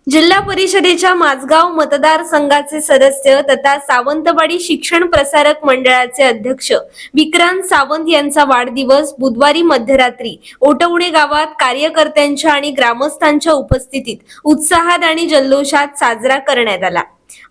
जिल्हा परिषदेच्या माझगाव मतदारसंघाचे सदस्य तथा सावंतवाडी शिक्षण प्रसारक मंडळाचे अध्यक्ष विक्रांत सावंत यांचा वाढदिवस बुधवारी मध्यरात्री ओटवणे गावात कार्यकर्त्यांच्या आणि ग्रामस्थांच्या उपस्थितीत उत्साहात आणि जल्लोषात साजरा करण्यात आला।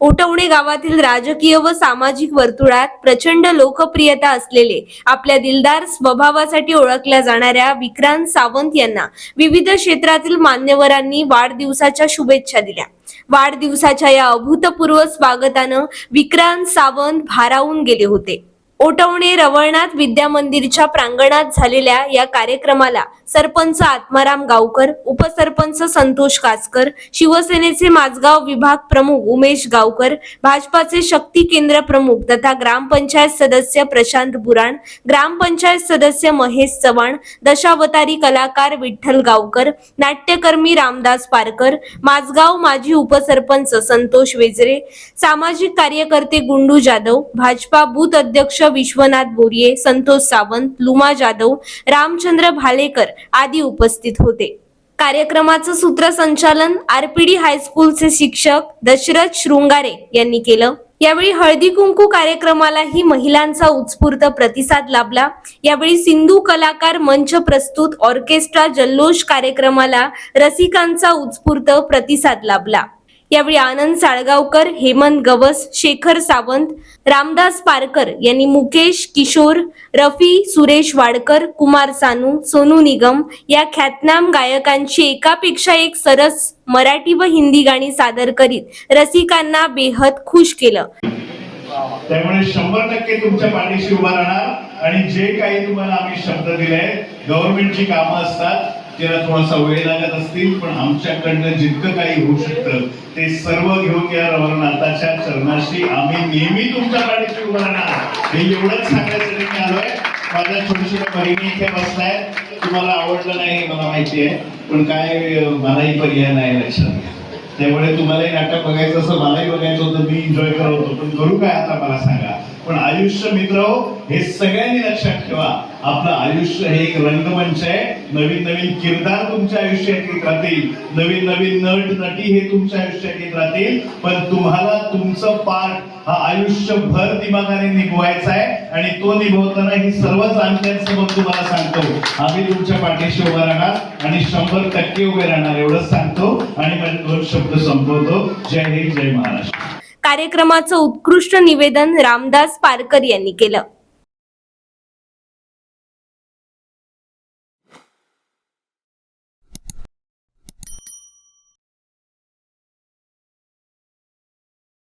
ओटवणे गावातील राजकीय व सामाजिक वर्तुळात प्रचंड लोकप्रियता असलेले आपल्या दिलदार स्वभावासाठी ओळखल्या जाणाऱ्या विक्रांत सावंत यांना विविध क्षेत्रातील मान्यवरांनी वाढदिवसाच्या शुभेच्छा दिल्या। वाढदिवसाच्या या अभूतपूर्व स्वागतानं विक्रांत सावंत भारावून गेले होते। ओटवणे रवळनाथ विद्या मंदिरच्या प्रांगणात झालेल्या या कार्यक्रमाला सरपंच आत्माराम गावकर, उपसरपंच संतोष कासकर, शिवसेनेचे माझगाव विभाग प्रमुख उमेश गावकर, भाजपाचे शक्ती केंद्र प्रमुख तथा ग्रामपंचायत सदस्य प्रशांत बुराण, ग्रामपंचायत सदस्य महेश चव्हाण, दशावतारी कलाकार विठ्ठल गावकर, नाट्यकर्मी रामदास पारकर, माझगाव माजी उपसरपंच संतोष वेजरे, सामाजिक कार्यकर्ते गुंडू जाधव, भाजपा बूथ अध्यक्ष विश्वनाथ बोरिये, संतोष सावंत, लुमा जाधव, रामचंद्र भालेकर आदी उपस्थित होते। कार्यक्रमाचं सूत्रसंचालन आरपीडी हायस्कूलचे शिक्षक दशरथ शृंगारे यांनी केलं। यावेळी हळदी कुंकू कार्यक्रमालाही महिलांचा उत्स्फूर्त प्रतिसाद लाभला। यावेळी सिंधू कलाकार मंच प्रस्तुत ऑर्केस्ट्रा जल्लोष कार्यक्रमाला रसिकांचा उत्स्फूर्त प्रतिसाद लाभला। यावेळी आनंद साळगावकर, हेमंत गवस, शेखर सावंत, रामदास पारकर यांनी मुकेश, किशोर, रफी, सुरेश वाडकर, कुमार सानू, सोनू निगम या ख्यातनाम गायकांची एकापेक्षा एक सरस मराठी व हिंदी गाणी सादर करीत रसिकांना बेहद खुश केलं। त्यामुळे 100% तुमच्या पाठीशी उभा राहणार आणि जे काही तुम्हाला आम्ही शब्द दिले गव्हर्नमेंटची कामं असतात त्याला थोडासा वेळ लागत असतील पण आमच्याकडनं जितकं काही होऊ शकतं ते सर्व घेऊन या रवळनाथाच्या चरणाशी आम्ही नेहमी तुमच्या पाठीशी उभा राहणार हे एवढंच सांगायसाठी मी आलोय। माझ्या छोट्या बहिणी इथे बसलाय, तुम्हाला आवडलं नाही मला माहिती आहे पण काय मलाही पर्याय नाही लक्षात घ्या। त्यामुळे तुम्हालाही नाटक बघायचं असं मलाही बघायचं होतं, मी एन्जॉय करत होतो पण करू काय आता मला सांगा। पण आयुष्य मित्र हे सगळ्यांनी लक्षात ठेवा, आपलं आयुष्य हे एक रंगमंच आहे। नवीन नवीन किरदार तुमच्या आयुष्यात येत राहतील, नवीन नवीन नट नटी हे तुमच्या आयुष्यात येत राहतील पण तुम्हाला तुमचं पार्ट हा आयुष्यभर दिमागाने निभवायचा आहे आणि तो निभवताना ही सर्व जाणत्यांसमोर तुम्हाला सांगतो आम्ही तुमच्या पाठीशी उभा राहणार आणि 100% उभे राहणार एवढंच सांगतो आणि माझे 2 शब्द संपवतो। जय हिंद, जय महाराष्ट्र। कार्यक्रमाचं उत्कृष्ट निवेदन रामदास पारकर यांनी केलं।